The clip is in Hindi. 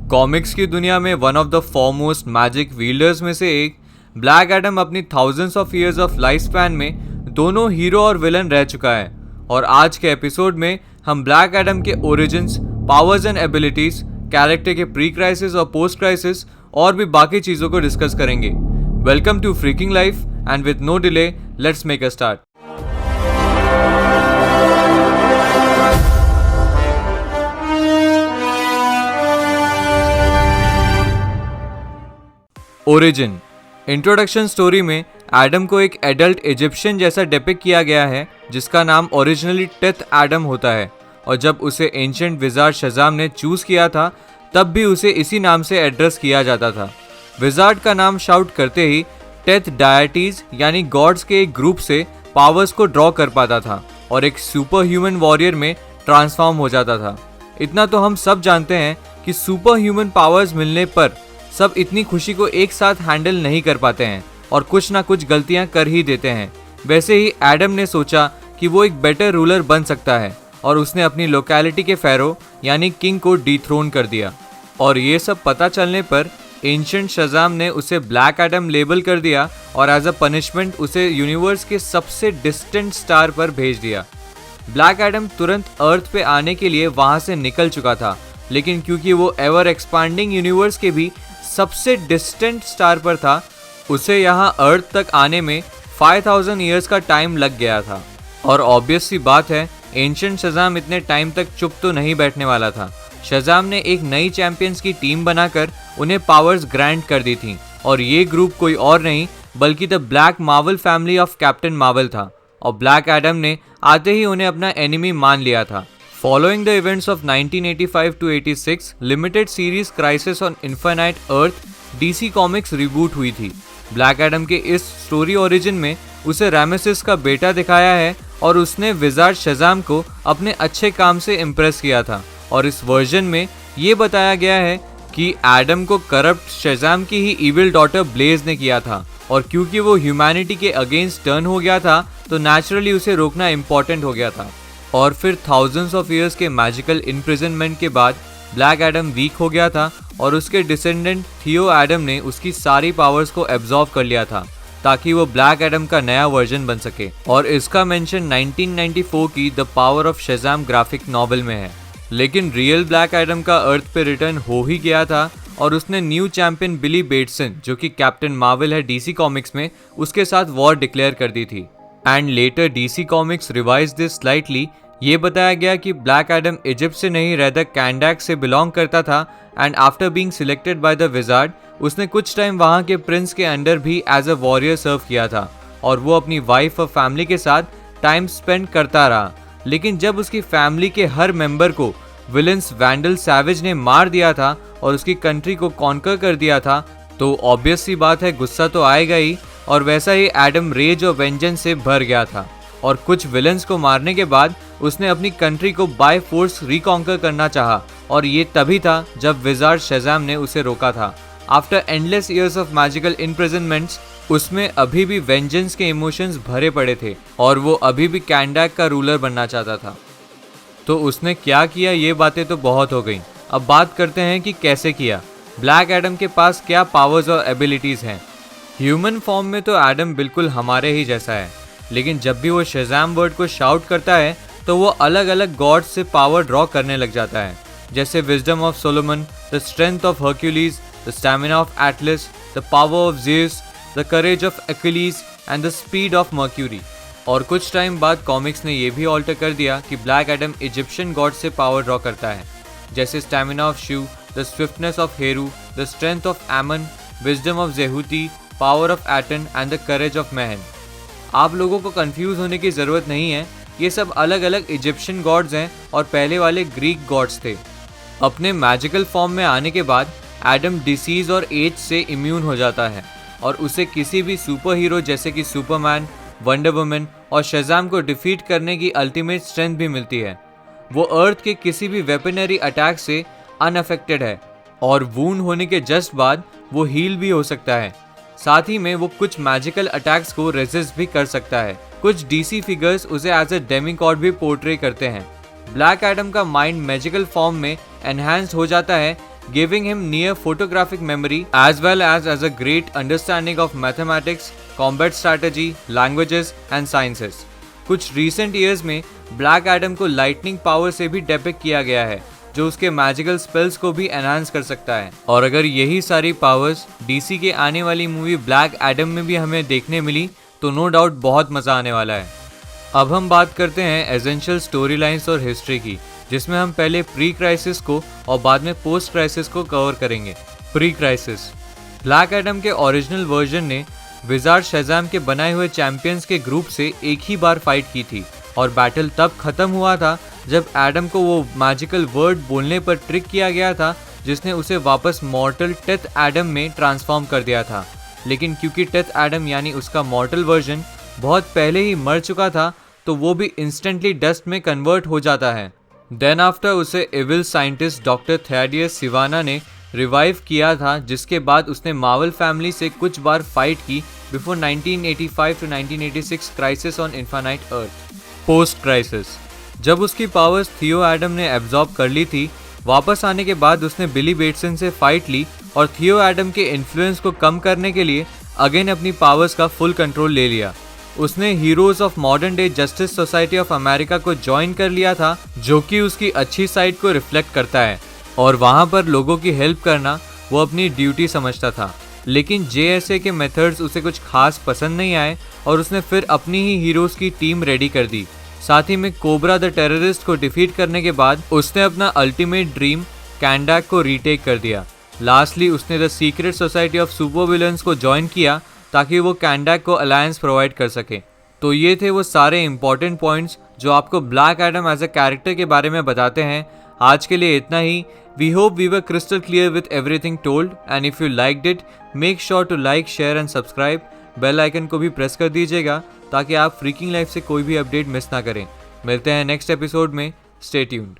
कॉमिक्स की दुनिया में one of the foremost magic विल्डर्स में से एक ब्लैक एडम अपनी thousands of years of life span में दोनों हीरो और विलन रह चुका है। और आज के एपिसोड में हम ब्लैक एडम के origins, powers and abilities, character के प्री क्राइसिस और पोस्ट क्राइसिस और भी बाकी चीजों को डिस्कस करेंगे। Welcome to freaking life and with no delay let's make a start. Origin. Introduction story में एडम को एक एडल्ट इजिप्शियन जैसा डिपिक्ट किया गया है जिसका नाम ओरिजिनली टेथ एडम होता है, और जब उसे एंशिएंट विजार्ड शज़ाम ने चूज किया था तब भी उसे इसी नाम से एड्रेस किया जाता था। विजार्ड का नाम शाउट करते ही टेथ डायटीज यानी गॉड्स के एक ग्रुप से पावर्स को ड्रॉ कर पाता था और एक सुपर ह्यूमन वॉरियर में ट्रांसफॉर्म हो जाता था। इतना तो हम सब जानते हैं कि सुपर ह्यूमन पावर्स मिलने पर सब इतनी खुशी को एक साथ हैंडल नहीं कर पाते हैं और कुछ ना कुछ गलतियां कर ही देते हैं। वैसे ही एडम ने सोचा कि वो एक बेटर रूलर बन सकता है और उसने अपनी लोकेलिटी के फेरो यानी किंग को डिथ्रोन कर दिया। और ये सब पता चलने पर एंशिएंट शज़ाम ने उसे ब्लैक एडम लेबल कर दिया और एज अ पनिशमेंट उसे यूनिवर्स के सबसे डिस्टेंट स्टार पर भेज दिया। ब्लैक एडम तुरंत अर्थ पे आने के लिए वहां से निकल चुका था, लेकिन क्योंकि वो एवर एक्सपांडिंग यूनिवर्स के भी सबसे डिस्टेंट स्टार पर था, उसे यहाँ अर्थ तक आने में 5000 ईयर्स का टाइम लग गया था। और ऑब्वियस सी बात है, एंशिएंट शज़ाम इतने टाइम तक चुप तो नहीं बैठने वाला था। शज़ाम ने एक नई चैंपियंस की टीम बनाकर उन्हें पावर्स ग्रांट कर दी थी, और ये ग्रुप कोई और नहीं बल्कि the black Marvel family of captain Marvel था। और ब्लैक एडम ने आते ही उन्हें अपना एनिमी मान लिया था। Following the events of 1985 to 86, limited series Crisis on Infinite Earth DC Comics reboot हुई थी। ब्लैक एडम के इस स्टोरी ओरिजिन में उसे रामेसिस का बेटा दिखाया है और उसने विजार्ड शज़ाम को अपने अच्छे काम से इम्प्रेस किया था। और इस वर्जन में ये बताया गया है कि एडम को करप्ट शज़ाम की ही इविल डॉटर ब्लेज ने किया था, और क्योंकि वो ह्यूमैनिटी के अगेंस्ट टर्न हो गया था तो नेचुरली उसे रोकना इम्पोर्टेंट हो गया था। और फिर थाउजेंड्स ऑफ ईयर्स के मैजिकल इम्प्रिजनमेंट के बाद ब्लैक एडम वीक हो गया था और उसके डिसेंडेंट थियो एडम ने उसकी सारी पावर्स को एब्जॉर्ब कर लिया था ताकि वो ब्लैक एडम का नया वर्जन बन सके। और इसका मेंशन 1994 की the power of Shazam graphic novel में है। लेकिन रियल ब्लैक एडम का अर्थ पे रिटर्न हो ही गया था और उसने न्यू चैंपियन बिली बेटसन, जो कि कैप्टन मार्वल है डीसी कॉमिक्स में, उसके साथ वॉर डिक्लेयर कर दी थी। And later DC comics revise this slightly. ये बताया गया कि ब्लैक एडम इजिप्ट से नहीं रेदर कैंडाक से बिलोंग करता था, and after being selected by the wizard उसने कुछ टाइम वहाँ के प्रिंस के अंडर भी एज अ वॉरियर सर्व किया था और वो अपनी वाइफ और फैमिली के साथ टाइम स्पेंड करता रहा। लेकिन जब उसकी फैमिली के हर मेंबर को विलन्स वैंडल सैवेज ने मार दिया था और उसकी कंट्री को कॉन्कर कर दिया था तो ऑब्वियस सी बात है गुस्सा तो आएगा ही। और वैसा ही एडम रेज और वेंजेंस से भर गया था और कुछ विलन्स को मारने के बाद उसने अपनी कंट्री को बाय फोर्स रिकॉन्कर करना चाहा, और ये तभी था जब विजार्ड शज़ाम ने उसे रोका था। After endless years of magical imprisonments उसमें अभी भी वेंजेंस के इमोशंस भरे पड़े थे और वो अभी भी कैंडाक का रूलर बनना चाहता था। तो उसने क्या किया, ये बातें तो बहुत हो गई। अब बात करते हैं कि कैसे किया। ब्लैक एडम के पास क्या पावर्स और एबिलिटीज हैं। ह्यूमन फॉर्म में तो एडम बिल्कुल हमारे ही जैसा है, लेकिन जब भी वो शज़ाम वर्ड को शाउट करता है तो वो अलग अलग गॉड्स से पावर ड्रॉ करने लग जाता है, जैसे wisdom of Solomon, the strength of Hercules, the stamina of Atlas, the power of Zeus, the courage of Achilles and the speed of Mercury. और कुछ टाइम बाद कॉमिक्स ने यह भी ऑल्टर कर दिया कि ब्लैक एडम इजिप्शियन गॉड से पावर ड्रॉ करता है, जैसे stamina of Shiv, the swiftness of Heru, the strength of Amon, wisdom of Zehuti, power of Aton and the courage of Mehen. आप लोगों को कंफ्यूज होने की ज़रूरत नहीं है, ये सब अलग अलग इजिप्शियन गॉड्स हैं और पहले वाले ग्रीक गॉड्स थे। अपने मैजिकल फॉर्म में आने के बाद एडम डिसीज और एज से इम्यून हो जाता है और उसे किसी भी सुपर हीरो जैसे कि सुपरमैन, वंडर वुमन और शज़ाम को डिफीट करने की अल्टीमेट स्ट्रेंथ भी मिलती है। वो अर्थ के किसी भी वेपनरी अटैक से अनअफेक्टेड है और वूंड होने के जस्ट बाद वो हील भी हो सकता है। साथ ही में वो कुछ मैजिकल अटैक्स को रेजिस्ट भी कर सकता है। कुछ डीसी फिगर्स उसे एज अ डेमिगॉड भी पोर्ट्रे करते हैं। ब्लैक एडम का माइंड मैजिकल फॉर्म में एनहांस्ड हो जाता है giving him near photographic memory as well as a great understanding of mathematics, combat strategy, languages and sciences. कुछ recent years में ब्लैक एडम को लाइटनिंग पावर से भी डिपिक्ट किया गया है, जो उसके मैजिकल स्पेल्स को भी एनहांस कर सकता है। और अगर यही सारी पावर्स डीसी के आने वाली मूवी ब्लैक एडम में भी हमें देखने मिली तो नो डाउट बहुत मजा आने वाला है। अब हम बात करते हैं एसेंशियल स्टोरी लाइन्स और हिस्ट्री की, जिसमें हम पहले प्री क्राइसिस को और बाद में पोस्ट क्राइसिस को कवर करेंगे। प्री क्राइसिस, ब्लैक एडम के ओरिजिनल वर्जन ने विजार्ड शज़ाम के बनाए हुए चैंपियंस के ग्रुप से एक ही बार फाइट की थी और बैटल तब खत्म हुआ था जब एडम को वो मैजिकल वर्ड बोलने पर ट्रिक किया गया था जिसने उसे वापस मॉर्टल टेथ एडम में ट्रांसफॉर्म कर दिया था। लेकिन क्योंकि टेथ एडम यानी उसका मॉर्टल वर्जन बहुत पहले ही मर चुका था तो वो भी इंस्टेंटली डस्ट में कन्वर्ट हो जाता है। देन आफ्टर उसे evil scientist doctor Thaddeus Sivana ने रिवाइव किया था, जिसके बाद उसने मार्वल फैमिली से कुछ बार फाइट की before 1985 to 1986 crisis on infinite earth. Post crisis, जब उसकी पावर्स थियो एडम ने एब्जॉर्ब कर ली थी, वापस आने के बाद उसने बिली बेटसन से फाइट ली और थियो एडम के इन्फ्लुएंस को कम करने के लिए अगेन अपनी पावर्स का फुल कंट्रोल ले लिया। उसने heroes of modern day justice society of America को ज्वाइन कर लिया था, जो कि उसकी अच्छी साइड को रिफ्लेक्ट करता है और वहां पर लोगों की हेल्प करना वो अपनी ड्यूटी समझता था। लेकिन जेएसए के मेथड्स उसे कुछ खास पसंद नहीं आए और उसने फिर अपनी ही हीरोज की टीम रेडी कर दी। साथ ही में कोबरा द टेररिस्ट को डिफीट करने के बाद उसने अपना अल्टीमेट ड्रीम कैंडाक को रीटेक कर दिया। लास्टली उसने the secret society of super villains को ज्वाइन किया ताकि वो कैंडाक को अलायंस प्रोवाइड कर सके। तो ये थे वो सारे इंपॉर्टेंट पॉइंट्स जो आपको Black Adam as a character के बारे में बताते हैं। आज के लिए इतना ही। We hope we were crystal clear with everything told and if you liked it make sure to like, share and subscribe. Bell icon को भी प्रेस कर दीजिएगा ताकि आप फ्रीकिंग लाइफ से कोई भी अपडेट मिस ना करें। मिलते हैं नेक्स्ट एपिसोड में। Stay tuned.